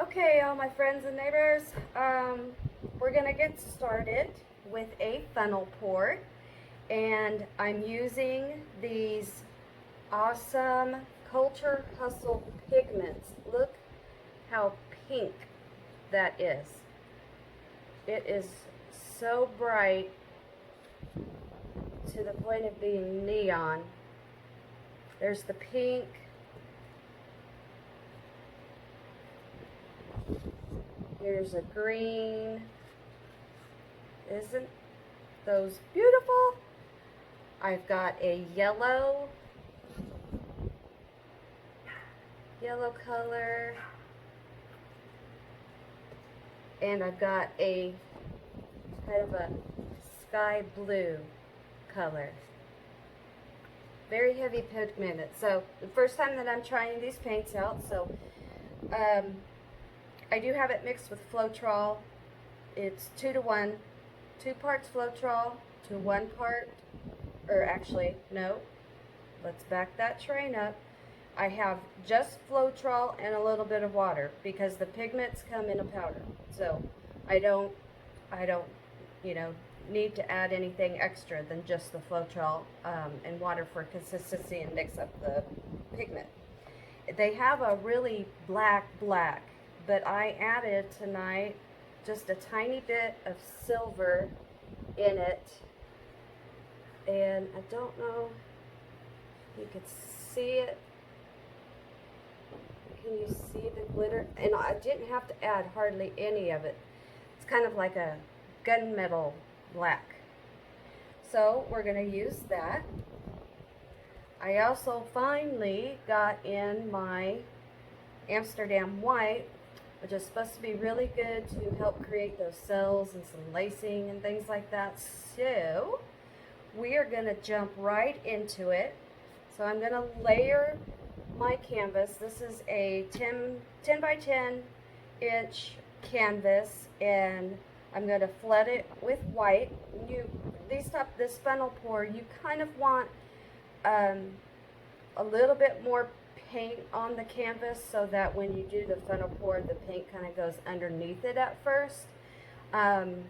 Okay, all my friends and neighbors, we're gonna get started with a funnel pour, and I'm using these awesome Culture Hustle pigments. Look how pink that is. It is so bright to the point of being neon. There's the pink. Here's a green. Isn't those beautiful? I've got a yellow color, and I've got a kind of a sky blue color. Very heavy pigmented. So the first time that I'm trying these paints out, so I do have it mixed with Floetral. It's 2 to 1, 2 parts Floetral to 1 part, or actually, no, let's back that train up. I have just Floetral and a little bit of water because the pigments come in a powder. So I don't, need to add anything extra than just the Floetral and water for consistency and mix up the pigment. They have a really black, but I added tonight just a tiny bit of silver in it, and I don't know if you could see it. Can you see the glitter? And I didn't have to add hardly any of it. It's kind of like a gunmetal black. So we're going to use that. I also finally got in my Amsterdam white, which is supposed to be really good to help create those cells and some lacing and things like that. So we are going to jump right into it. So I'm going to layer my canvas. This is a 10 by 10 inch canvas, and I'm going to flood it with white. This funnel pour, you kind of want a little bit more paint on the canvas so that when you do the funnel pour, the paint kind of goes underneath it at first, and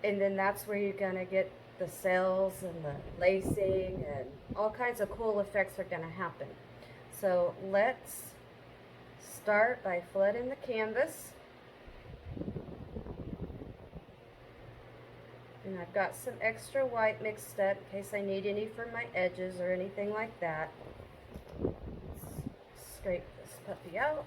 then that's where you're going to get the cells and the lacing, and all kinds of cool effects are going to happen. So let's start by flooding the canvas. And I've got some extra white mixed up in case I need any for my edges or anything like that. Let's scrape this puppy out.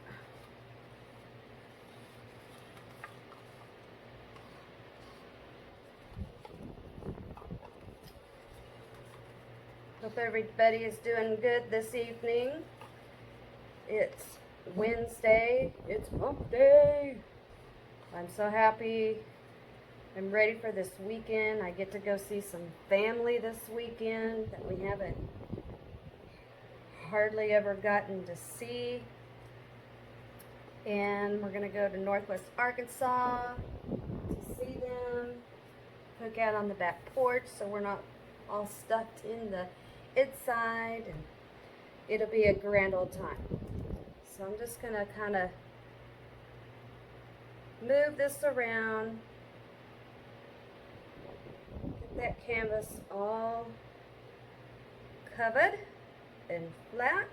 Hope everybody is doing good this evening. It's Wednesday. It's hump day. I'm so happy. I'm ready for this weekend. I get to go see some family this weekend that we haven't hardly ever gotten to see. And we're going to go to Northwest Arkansas to see them. Cook out on the back porch so we're not all stuffed in the inside, and it'll be a grand old time. So I'm just going to kind of move this around. Get that canvas all covered and flat.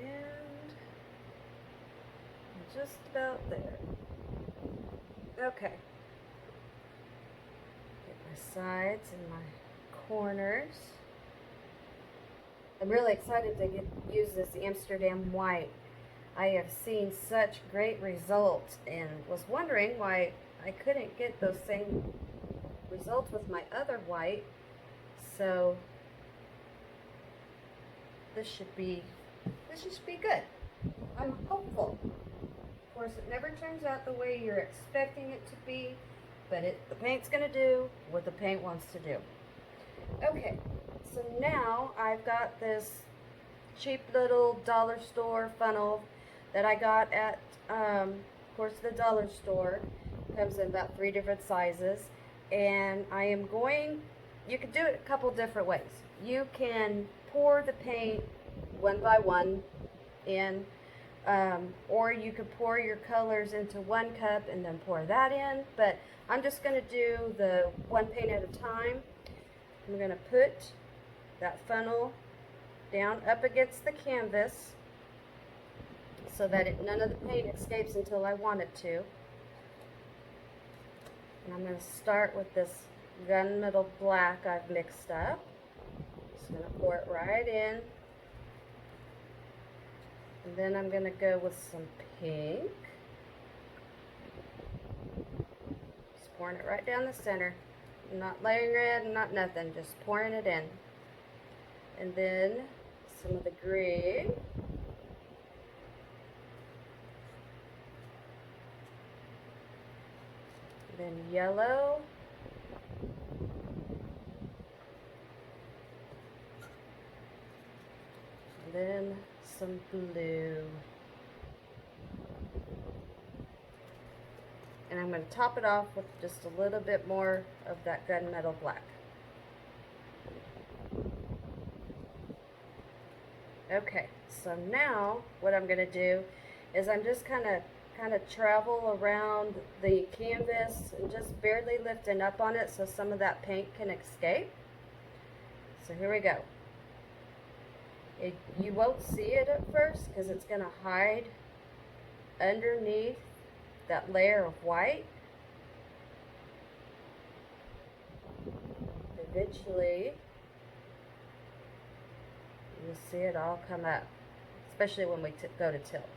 And just about there. Okay. Get my sides and my corners. I'm really excited to use this Amsterdam white. I have seen such great results and was wondering why I couldn't get those same results with my other white. So this should be good. I'm hopeful. Of course, it never turns out the way you're expecting it to be, but the paint's gonna do what the paint wants to do. Okay, so now I've got this cheap little dollar store funnel that I got at, of course, the dollar store. Comes in about 3 different sizes, and I am going you could do it a couple different ways. You can pour the paint one by one in, or you could pour your colors into one cup and then pour that in, but I'm just going to do the one paint at a time. I'm going to put that funnel down up against the canvas so that none of the paint escapes until I want it to. And I'm going to start with this gunmetal black I've mixed up. Just going to pour it right in. And then I'm going to go with some pink. Just pouring it right down the center. Not layering it, not nothing, just pouring it in. And then some of the green. Then yellow. And then some blue. And I'm going to top it off with just a little bit more of that gunmetal black. Okay, so now what I'm going to do is I'm just kind of travel around the canvas and just barely lifting up on it so some of that paint can escape. So here we go. You won't see it at first because it's going to hide underneath that layer of white. Eventually, you'll see it all come up, especially when we go to tilt.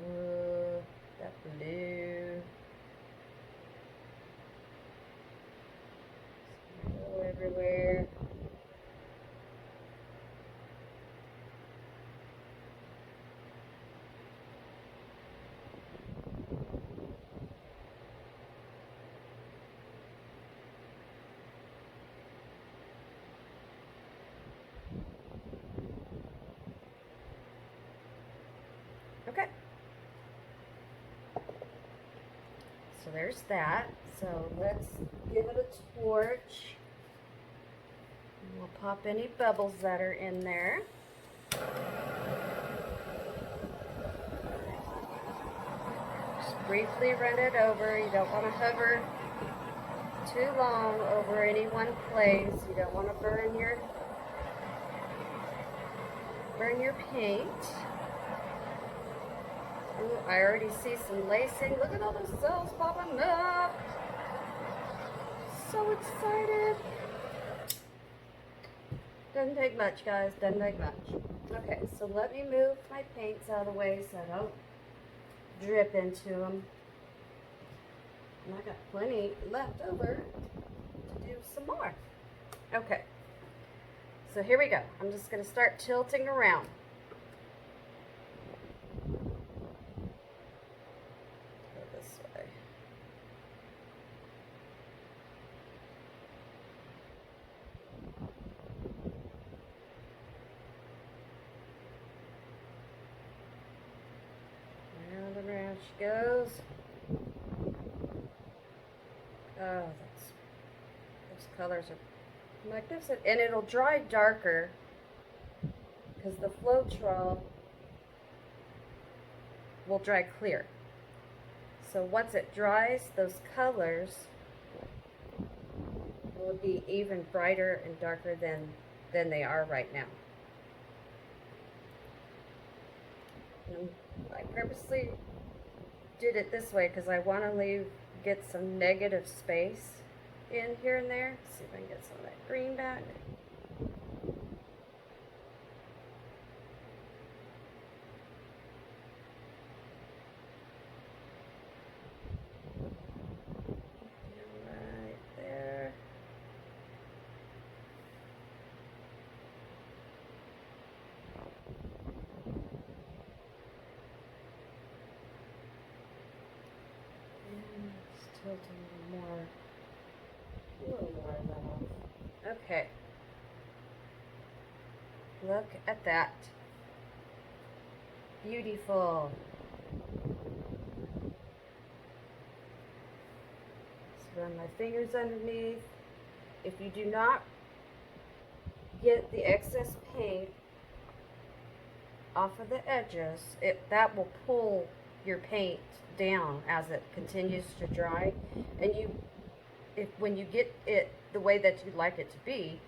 Ooh, that blue. Go everywhere. Okay. So there's that. So let's give it a torch. And we'll pop any bubbles that are in there. Just briefly run it over. You don't want to hover too long over any one place. You don't want to burn your paint. Ooh, I already see some lacing. Look at all those cells popping up. So excited. Doesn't take much, guys. Doesn't take much. Okay, so let me move my paints out of the way so I don't drip into them. And I got plenty left over to do some more. Okay. So here we go. I'm just going to start tilting around. She goes. Oh, those colors are magnificent. And it'll dry darker because the Floetral will dry clear. So once it dries, those colors will be even brighter and darker than they are right now. And I purposely did it this way because I want to get some negative space in here and there. Let's see if I can get some of that green back. Right there. Tilt a little more of that off. Okay. Look at that. Beautiful. So run my fingers underneath. If you do not get the excess paint off of the edges, that will pull your paint down as it continues to dry. And when you get it the way that you'd like it to be,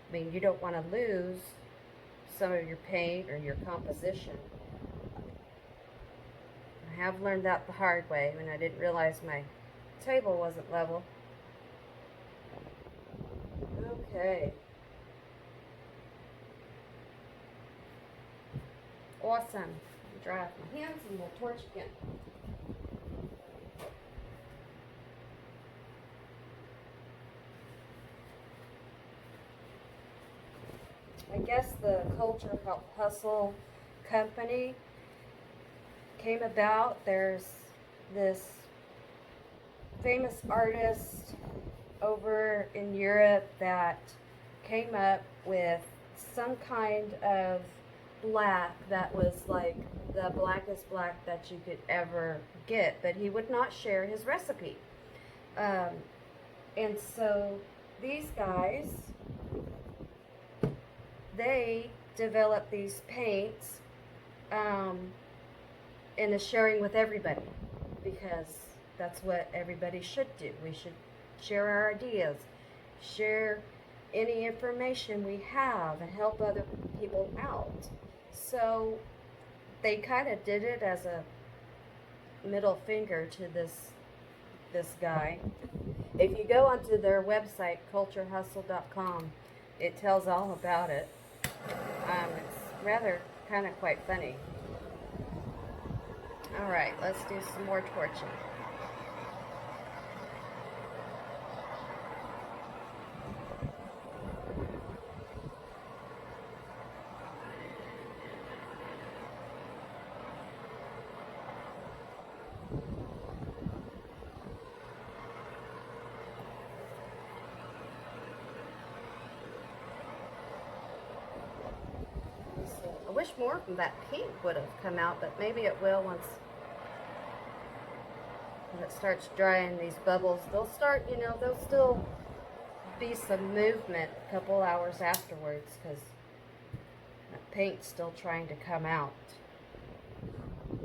I mean, you don't want to lose some of your paint or your composition. I have learned that the hard way when I didn't realize my table wasn't level. Okay. Awesome. Dry off my hands and we'll torch again. I guess the Culture Hustle company came about. There's this famous artist over in Europe that came up with some kind of black that was like the blackest black that you could ever get, but he would not share his recipe. And so these guys, they developed these paints and is sharing with everybody, because that's what everybody should do. We should share our ideas, share any information we have, and help other people out. So they kind of did it as a middle finger to this guy. If you go onto their website, culturehustle.com, it tells all about it. It's rather kind of quite funny. Alright, let's do some more torching. I wish more of that pink would have come out, but maybe it will once it starts drying. These bubbles, they'll start, there'll still be some movement a couple hours afterwards, because that paint's still trying to come out.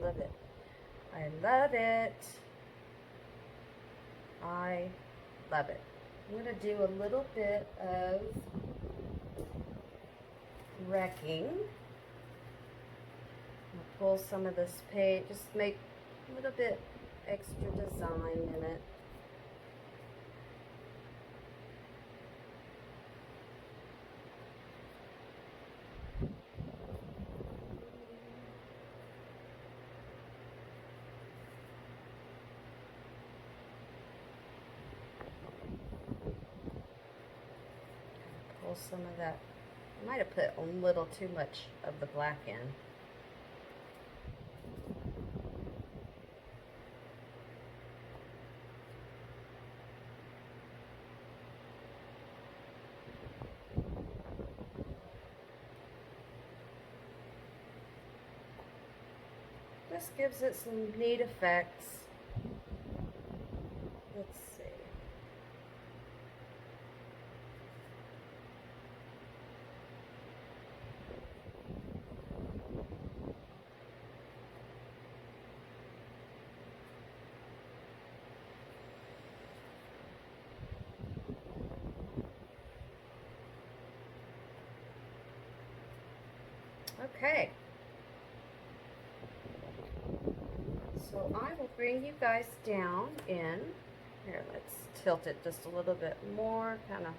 Love it. I love it. I love it. I'm going to do a little bit of wrecking. Pull some of this paint, just make a little bit extra design in it. Pull some of that. I might have put a little too much of the black in. This gives it some neat effects. Let's see. Okay. So I will bring you guys down in, here, let's tilt it just a little bit more, kind of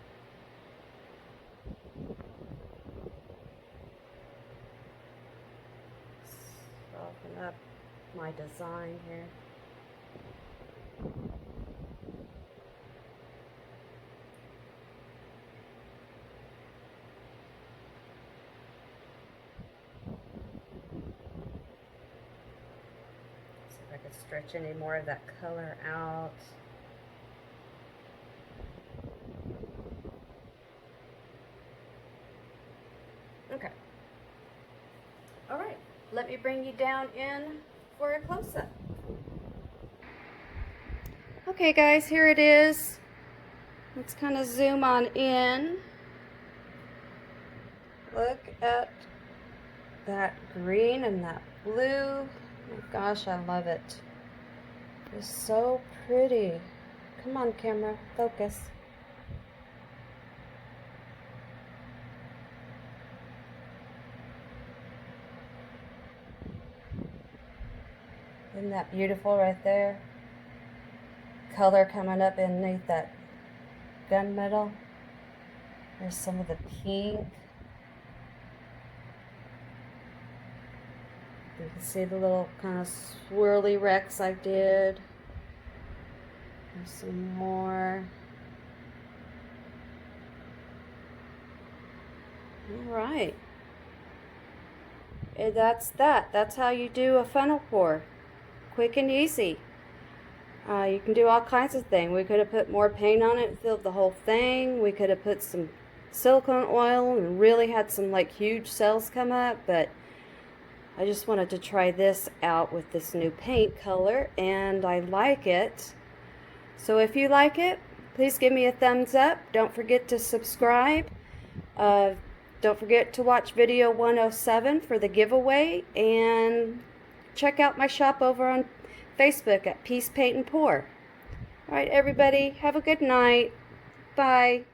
soften up my design here. Stretch any more of that color out. Okay. All right. Let me bring you down in for a close-up. Okay guys, here it is. Let's kind of zoom on in. Look at that green and that blue. Oh my gosh, I love it. It's so pretty. Come on, camera, focus. Isn't that beautiful right there? Color coming up underneath that gunmetal. There's some of the pink. You can see the little kind of swirly wrecks I did. There's some more. Alright. And that's that. That's how you do a funnel pour. Quick and easy. You can do all kinds of things. We could have put more paint on it and filled the whole thing. We could have put some silicone oil and really had some like huge cells come up, but I just wanted to try this out with this new paint color, and I like it. So if you like it, please give me a thumbs up. Don't forget to subscribe. Don't forget to watch video 107 for the giveaway, and check out my shop over on Facebook at Peace Paint and Pour. Alright everybody, have a good night. Bye.